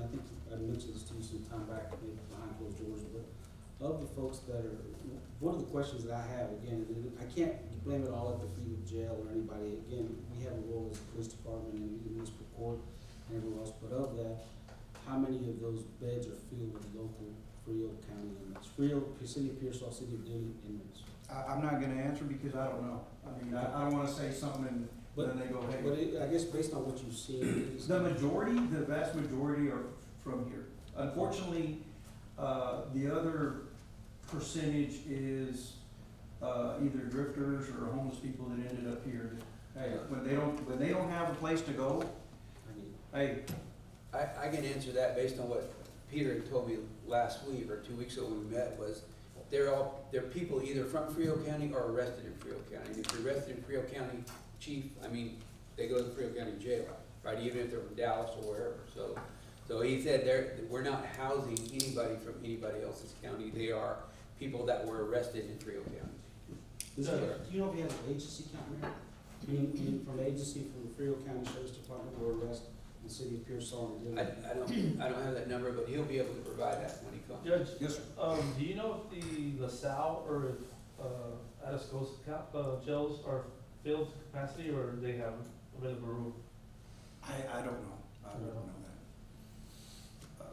and I think I mentioned this to you some time back, maybe behind closed doors, but of the folks that are, one of the questions that I have, again, and I can't blame it all at the feet of jail or anybody. Again, we have a role as a police department and municipal court and everyone else, but of that, how many of those beds are filled with local Frio County inmates? Frio, City of Pearsall, City of Dilley inmates. I'm not gonna answer because I don't know. I mean, I don't wanna say something and then they go, hey. But I guess based on what you've seen. The majority, the vast majority are from here. Unfortunately, the other percentage is either drifters or homeless people that ended up here. Hey, when they don't have a place to go, hey. I can answer that based on what Peter had told me last week or 2 weeks ago when we met, was they're people either from Frio County or arrested in Frio County. And if you're arrested in Frio County, chief, I mean, they go to the Frio County jail, right? Even if they're from Dallas or wherever. So he said we're not housing anybody from anybody else's county. They are people that were arrested in Frio County. Do you know if he has an agency count here? Meaning from agency from the Frio County Sheriff's Department or arrest in the City of Pearsall and Dilley? I don't have that number, but he'll be able to provide that when he comes. Judge, Yes, sir. do you know if the LaSalle or if Atascosa jails are filled to capacity, or they have available room? I don't know. I don't know that.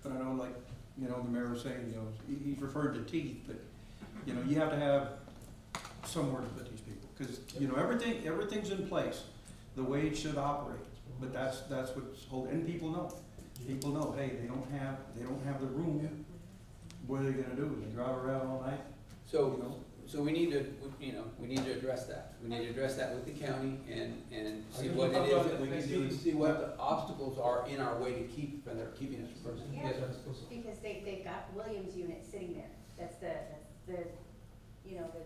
But I know, like, you know, the mayor was saying, you know, he's referred to teeth, but, you know, you have to have somewhere to put these people. Because, you know, everything's in place, the way it should operate. But that's what's holding, and people know. People know, hey, they don't have the room. What are they gonna do? They drive around all night? So, You know? so we need to, we need to address that. We need to address that with the county and see what it is that we can do, and see what the obstacles are in our way to keep, and they're keeping us from. Yeah, because they've got Williams unit sitting there. That's the you know, the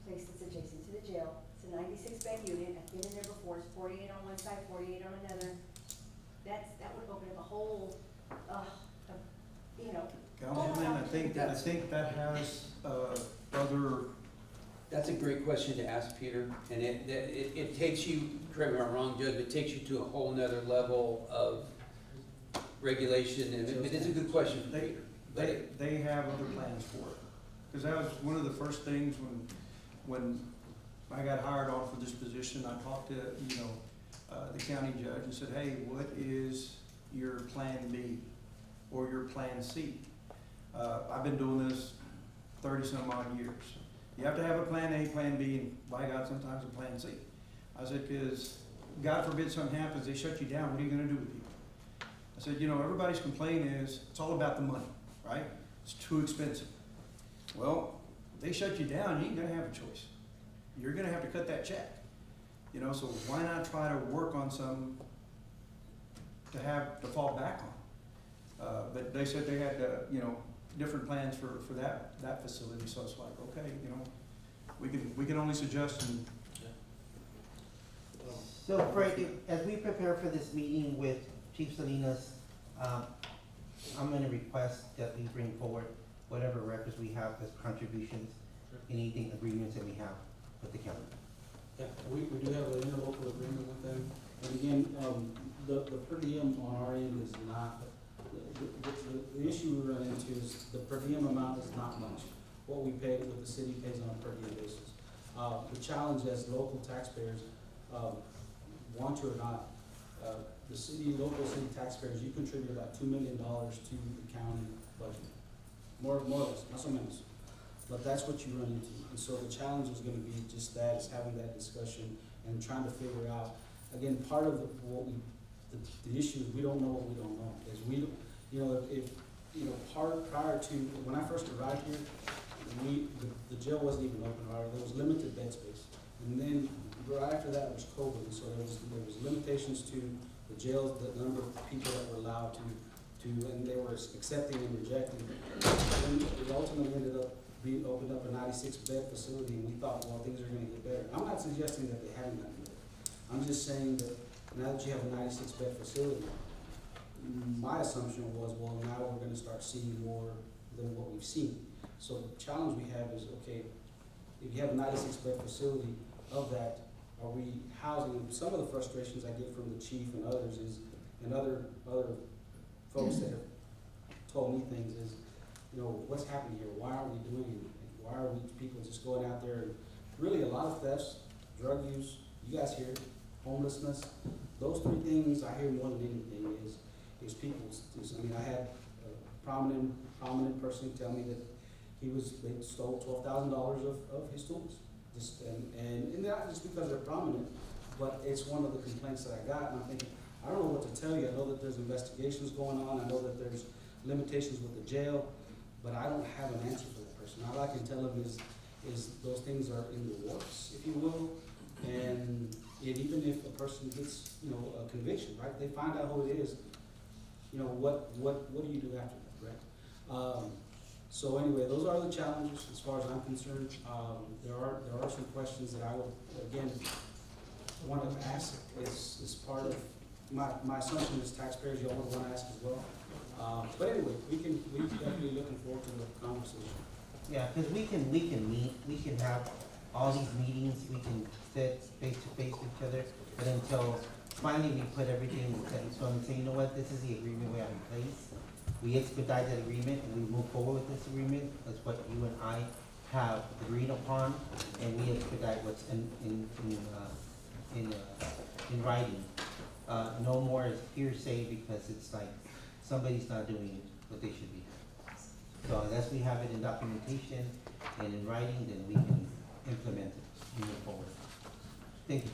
place that's adjacent to the jail. It's a 96 bed unit. I've been in there before. It's 48 on one side, 48 on another. That would open up a whole, you know. Councilman, I think that has, other. That's a great question to ask, Peter, and it takes you, correct me if I'm wrong, Judge, but it takes you to a whole nother level of regulation, and it is a good question for Peter. They have other plans for it. Because that was one of the first things when I got hired on for this position, I talked to, you know, the county judge and said, hey, what is your plan B or your plan C? I've been doing this 30 some odd years. You have to have a plan A, plan B, and by God, sometimes a plan C. I said, because God forbid something happens, they shut you down, what are you gonna do with people? I said, you know, everybody's complaint is, it's all about the money, right? It's too expensive. Well, they shut you down, you ain't gonna have a choice. You're gonna have to cut that check. You know, so why not try to work on some to fall back on? But they said they had, you know, different plans for that facility, so it's like, okay, you know, we can only suggest. And so Frank, as we prepare for this meeting with Chief Salinas, I'm going to request that we bring forward whatever records we have as contributions, anything, agreements that we have with the county. Yeah, we do have an interlocal agreement with them. And again, the per diem on our end is not, the issue we run into is the per diem amount is not much. What we pay, what the city pays on a per diem basis. The challenge as local taxpayers, want to or not, the local city taxpayers, you contribute about $2 million to the county budget. More or less, not so much. But that's what you run into. And so the challenge is going to be just that, is having that discussion and trying to figure out, again, part of the issue is we don't know what we don't know. Is we, you know, prior to, when I first arrived here, the jail wasn't even open, right? There was limited bed space. And then right after that was COVID, and so there was limitations to the jails, the number of people that were allowed to, and they were accepting and rejecting. And it ultimately ended up being opened up a 96 bed facility, and we thought, well, things are going to get better. I'm not suggesting that they haven't gotten better. I'm just saying that now that you have a 96 bed facility, my assumption was, well, now we're going to start seeing more than what we've seen. So the challenge we have is, okay, if you have a 96 bed facility, of that, are we housing them? Some of the frustrations I get from the chief and others is, and other folks that have told me things is, you know, what's happening here? Why aren't we doing anything? Why are we people just going out there and really a lot of thefts, drug use, you guys hear it, homelessness, those three things I hear more than anything is people's, I mean, I had a prominent person tell me that they stole $12,000 of his tools. Just, and not just because they're prominent, but it's one of the complaints that I got, and I'm thinking, I don't know what to tell you. I know that there's investigations going on, I know that there's limitations with the jail, but I don't have an answer for that person. All I can tell them is those things are in the works, if you will, and even if a person gets, you know, a conviction, right, they find out who it is, you know, what do you do after that, right? So anyway, those are the challenges as far as I'm concerned. There are some questions that I would, again, want to ask as part of, my assumption is taxpayers, y'all would want to ask as well. But anyway, we're definitely looking forward to the conversation. Yeah, because we can meet, we can have all these meetings, we can sit face to face with each other, but until finally we put everything in set in stone and say, you know what, this is the agreement we have in place. We expedite that agreement and we move forward with this agreement. That's what you and I have agreed upon, and we expedite what's in writing. No more is hearsay because it's like somebody's not doing what they should be. So unless we have it in documentation and in writing, then we can implement it and move forward. Thank you.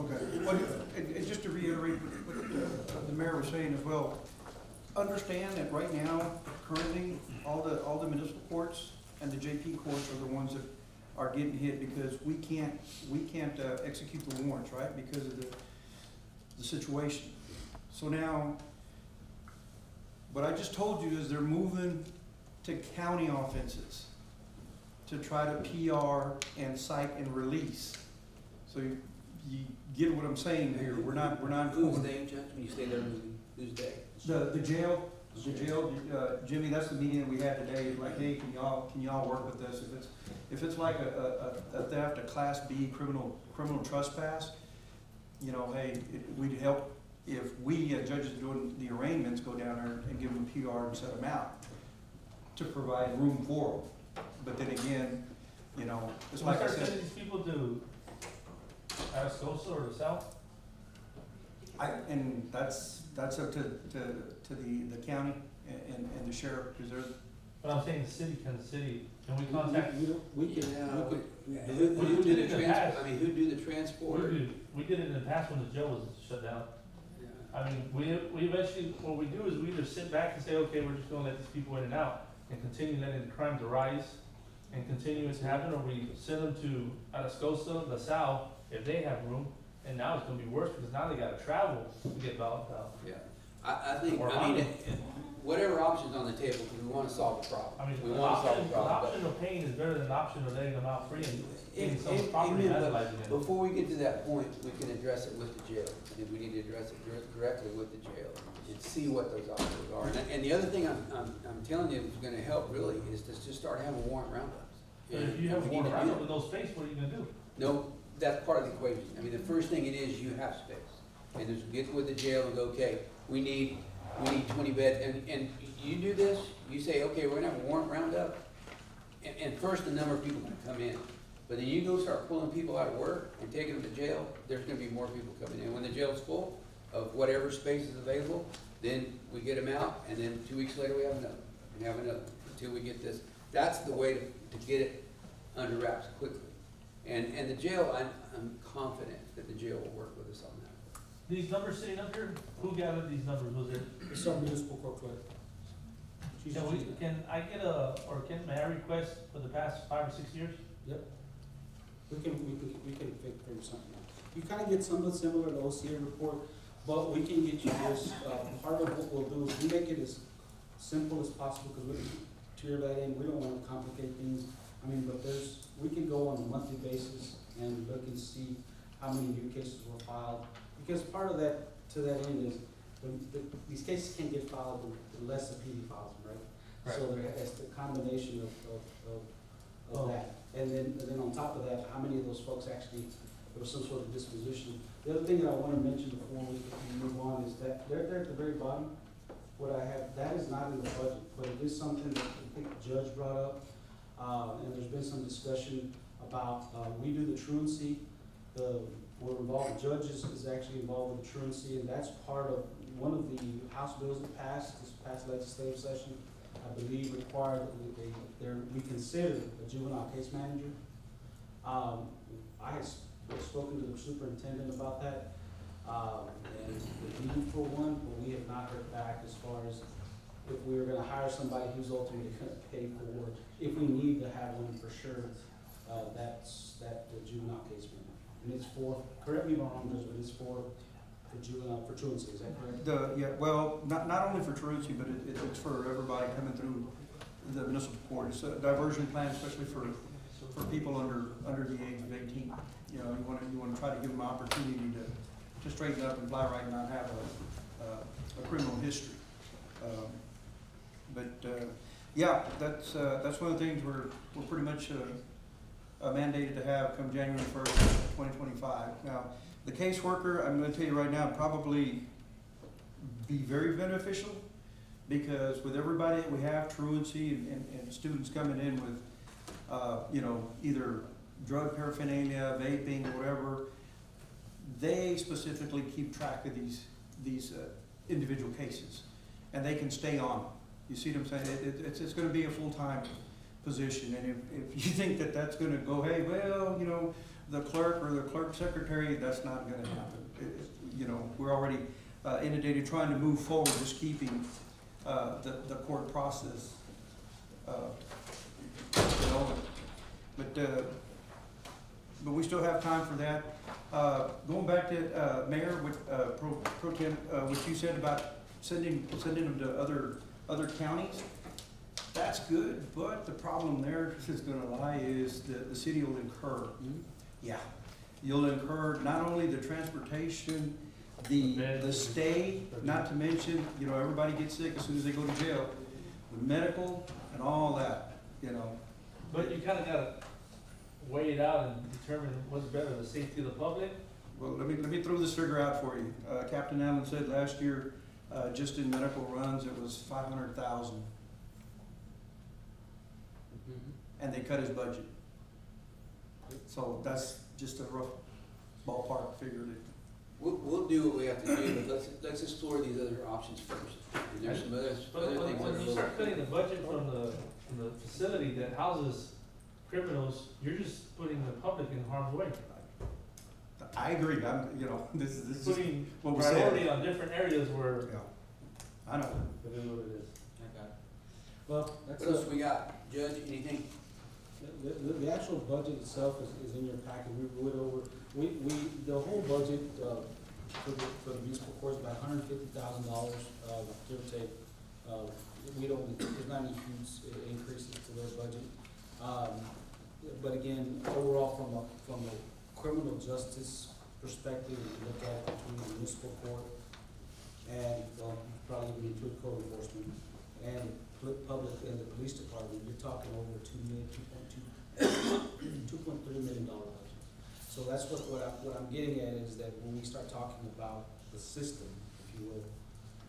Okay, well, and just to reiterate what the mayor was saying as well, understand that right now, currently, all the municipal courts and the JP courts are the ones that are getting hit because we can't execute the warrants, right, because of the situation. So now, what I just told you is they're moving to county offenses to try to PR and cite and release. So you get what I'm saying here. We're not. Who's they, Judge, when you say they're moving? Who's they? The jail, Jimmy, that's the meeting that we had today, like, hey, can y'all work with this? If it's like a theft, a Class B criminal trespass, you know, hey, we'd help if we, judges doing the arraignments, go down there and give them PR and set them out to provide room for them. But then again, you know, it's like I Start said, sending these people to Atascosa or the south? and that's up to the county and the sheriff, because they're. But I'm saying can we contact? We can. Who do the transport? I mean, who do the transport? We did it in the past when the jail was shut down. Yeah. I mean, we eventually, what we do is we either sit back and say, okay, we're just gonna let these people in and out and continue letting the crime to rise and continue to happen, or we send them to Atascosa, LaSalle, if they have room, and now it's gonna be worse because now they gotta travel to get bailed out. Yeah, I think, Or I mean, whatever option's on the table, because we wanna solve the problem. I mean, We an wanna solve the option, problem, but- option of paying is better than an option of letting them out free and getting some Amen, property but vandalizing it. before we get to that point, we can address it with the jail, and we need to address it directly with the jail and see what those options are. And the other thing I'm telling you is gonna help really is to just start having warrant roundups. But if you have We one need to do around that. with no space, what are you gonna do? No, that's part of the equation. I mean, the first thing it is, you have space. And just get with the jail and go, okay, we need 20 beds. And you do this, you say, okay, we're gonna have a warrant roundup. And first, the number of people can come in. But then you go start pulling people out of work and taking them to jail, there's gonna be more people coming in. When the jail's full of whatever space is available, then we get them out, and then 2 weeks later, we have another, and have another, until we get this. That's the way to get it under wraps quickly. And the jail, I'm confident that the jail will work with us on that. These numbers sitting up here, who gathered these numbers? Was it, Some municipal court clerk. can I get may I request for the past 5 or 6 years? Yep. We can figure something out. You kind of get something similar to OCA report, but we can get you this. Part of what we'll do is we make it as simple as possible because we tier that in. We don't want to complicate things. I mean, but we can go on a monthly basis and look and see how many new cases were filed. Because part of that, to that end, is these cases can't get filed unless the PD files them, right? So it's the combination of that. And then on top of that, how many of those folks actually there was some sort of disposition. The other thing that I want to mention before we move on is that there at the very bottom, what I have, that is not in the budget, but it is something that I think the judge brought up. And there's been some discussion about, we do the truancy, we're involved, the judge is actually involved with the truancy, and that's part of one of the House bills that passed, this past legislative session, I believe required that we consider a juvenile case manager. I had spoken to the superintendent about that, and the need for one, but we have not heard back as far as if we were gonna hire somebody who's ultimately gonna pay for, if we need to have one for sure, that's the juvenile case manager. And it's for, correct me if I'm wrong, Judge, but it's for juvenile, for truancy, is that correct? Yeah, well, not only for truancy, but it's for everybody coming through the municipal court. It's a diversion plan, especially for people under the age of 18. You know, you wanna try to give them an opportunity to straighten up and fly right and not have a criminal history. Yeah, that's one of the things we're pretty much mandated to have come January 1st, 2025. Now, the caseworker, I'm gonna tell you right now, probably be very beneficial, because with everybody that we have, truancy and students coming in with, you know, either drug paraphernalia, vaping, whatever, they specifically keep track of these individual cases, and they can stay on. You see what I'm saying? It's gonna be a full-time position, and if you think that that's gonna go, hey, well, you know, the clerk or the clerk secretary, that's not gonna happen. You know, we're already inundated trying to move forward, just keeping the court process going. But we still have time for that. Going back to Mayor, with Pro Tem, what you said about sending them to other counties, that's good, but the problem there is gonna lie is that the city will incur. Yeah, you'll incur not only the transportation, the stay, not to mention, you know, everybody gets sick as soon as they go to jail, the medical and all that, you know. But you kinda gotta weigh it out and determine what's better, the safety of the public. Well, let me throw this figure out for you. Captain Allen said last year, just in medical runs, it was 500,000. And they cut his budget. So that's just a rough ballpark figure. We'll do what we have to do, but let's explore these other options first. And there's some other But things that are when you start cutting the budget from the facility that houses criminals, you're just putting the public in harm's way. I agree. You know, this is Putting what we priority said. on different areas where Yeah, I know. it is what it is. I got it. Well, that's What else we got? Judge, anything? the actual budget itself is in your packet. We went over, the whole budget, for the municipal court is about $150,000, give or take. There's not any huge increases to their budget. But again, overall, from a criminal justice perspective, you look at it between the municipal court and, probably even include code enforcement and public and the police department, you're talking over $2.3 million budget. So that's what I'm getting at is that when we start talking about the system, if you will,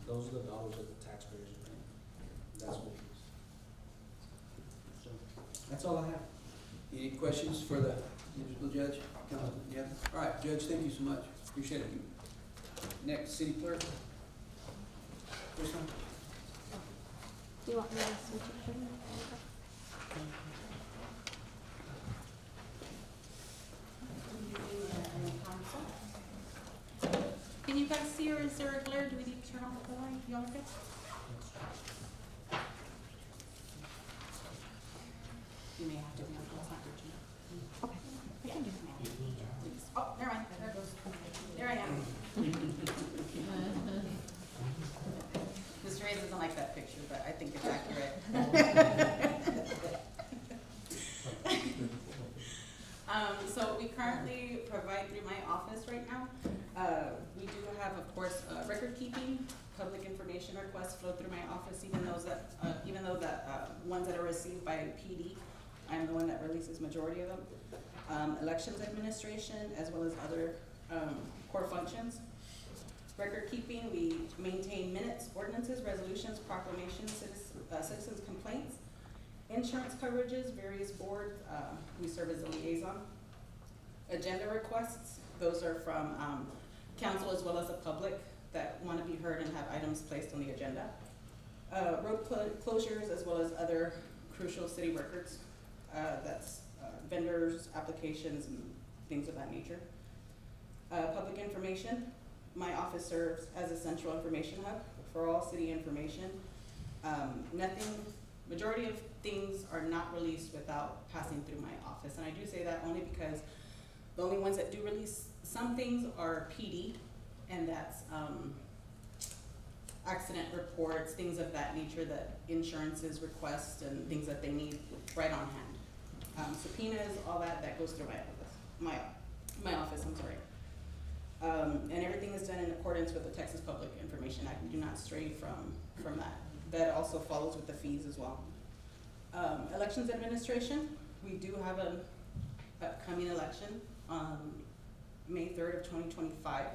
those are the dollars that the taxpayers are paying. That's what it is. So, that's all I have. Any questions for the municipal judge? Councilman? Yeah? All right, Judge, thank you so much. Appreciate it. Next, city clerk. First one. Do you want me to switch it for you? Can you guys see, or is there a glare? Do we need to turn off the light? Y'all okay? You may have to be on, it's not good to know. Okay, I can do that. Oh, never mind, there it goes. There I am. Mr. Reyes doesn't like that picture, but I think it's accurate. So we currently provide through my office right now. We do have, of course, record keeping, public information requests flow through my office, even though the ones that are received by PD, I'm the one that releases majority of them. elections administration, as well as other, core functions. Record keeping, we maintain minutes, ordinances, resolutions, proclamations, citizens' complaints, insurance coverages, various boards, we serve as a liaison. Agenda requests, those are from, council as well as the public that want to be heard and have items placed on the agenda. Road closures as well as other crucial city records, that's vendors, applications, and things of that nature. Public information, my office serves as a central information hub for all city information. Majority of things are not released without passing through my office, and I do say that only because the only ones that do release some things are PD, and that's accident reports, things of that nature that insurances request and things that they need right on hand. Subpoenas, all that goes through my office, I'm sorry. And everything is done in accordance with the Texas Public Information Act. We do not stray from that. That also follows with the fees as well. Elections administration, we do have an upcoming election on May 3rd of 2025.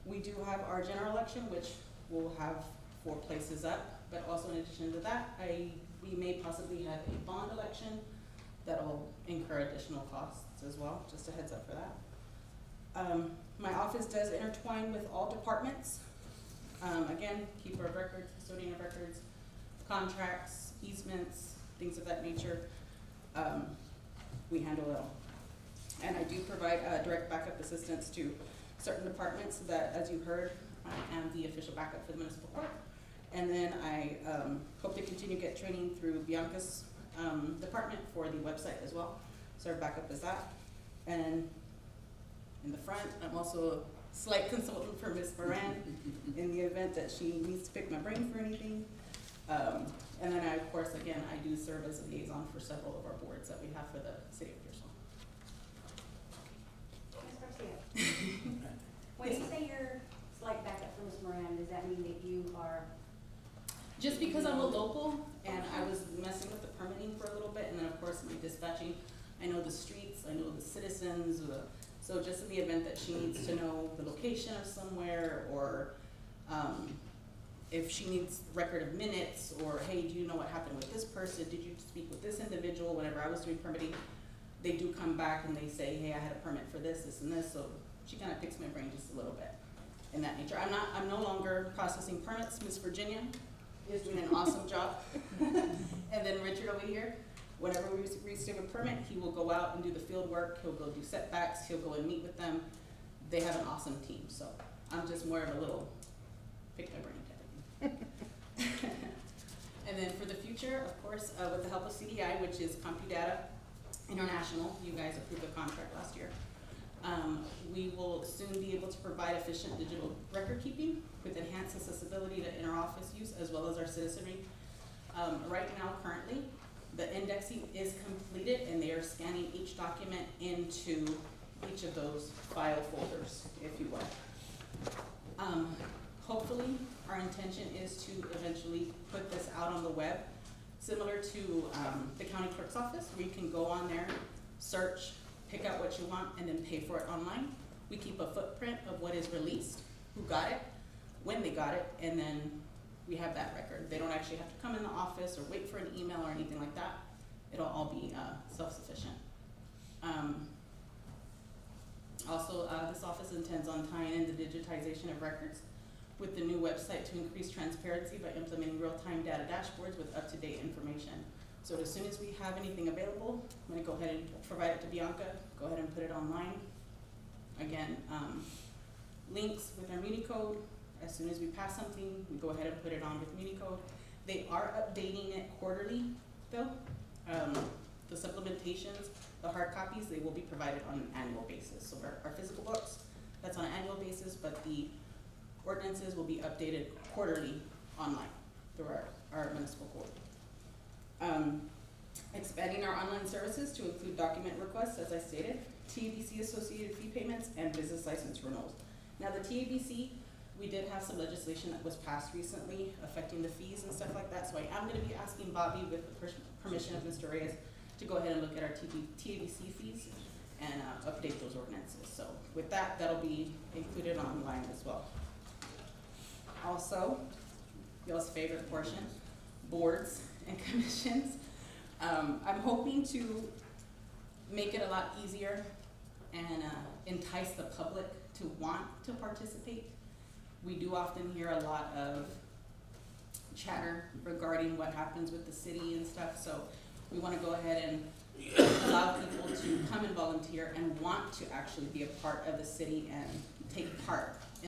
We do have our general election, which will have 4 places up, but also in addition to that, we may possibly have a bond election that'll incur additional costs as well, just a heads up for that. My office does intertwine with all departments. Again, keeper of records, custodian of records, contracts, easements, things of that nature. We handle it all. And I do provide direct backup assistance to certain departments that, as you heard, I am the official backup for the municipal court. And then I hope to continue to get training through Bianca's department for the website as well. So our backup is that. And in the front, I'm also a slight consultant for Ms. Moran in the event that she needs to pick my brain for anything. And then I, of course, again, I do serve as a liaison for several of our boards that we have for the city of Pearsall. Ms. Garcia, when you say you're slight backup for Ms. Moran, does that mean that you are? Just because I'm a local and I was messing with the permitting for a little bit, and then of course my dispatching, I know the streets, I know the citizens, so just in the event that she needs to know the location of somewhere, or if she needs record of minutes, or hey, do you know what happened with this person? Did you speak with this individual? Whenever I was doing permitting, they do come back and they say, hey, I had a permit for this, this, and this, so she kind of picks my brain just a little bit in that nature. I'm no longer processing permits. Miss Virginia is doing an awesome job. And then Richard over here, whenever we receive a permit, he will go out and do the field work, he'll go do setbacks, he'll go and meet with them. They have an awesome team, so I'm just more of a little pick my brain type of thing. And then for the future, of course, with the help of CDI, which is CompuData International, you guys approved a contract last year. We will soon be able to provide efficient digital record keeping with enhanced accessibility to inter-office use as well as our citizenry. Right now, currently, the indexing is completed and they are scanning each document into each of those file folders, if you will. Hopefully, our intention is to eventually put this out on the web, similar to the county clerk's office, where you can go on there, search, pick out what you want, and then pay for it online. We keep a footprint of what is released, who got it, when they got it, and then we have that record. They don't actually have to come in the office or wait for an email or anything like that. It'll all be self-sufficient. Also, this office intends on tying in the digitization of records with the new website to increase transparency by implementing real-time data dashboards with up-to-date information. So as soon as we have anything available, I'm gonna go ahead and provide it to Bianca, go ahead and put it online. Again, links with our MuniCode. As soon as we pass something, we go ahead and put it on with MuniCode. They are updating it quarterly though. The supplementations, the hard copies, they will be provided on an annual basis. So our physical books, that's on an annual basis, but the ordinances will be updated quarterly online through our municipal court. Expanding our online services to include document requests, as I stated, TABC associated fee payments, and business license renewals. Now the TABC, we did have some legislation that was passed recently affecting the fees and stuff like that, so I am going to be asking Bobby, with the permission of Mr. Reyes, to go ahead and look at our TABC fees and update those ordinances. So with that, that'll be included online as well. Also, y'all's favorite portion, boards and commissions. I'm hoping to make it a lot easier and entice the public to want to participate. We do often hear a lot of chatter regarding what happens with the city and stuff, so we want to go ahead and allow people to come and volunteer and want to actually be a part of the city and take part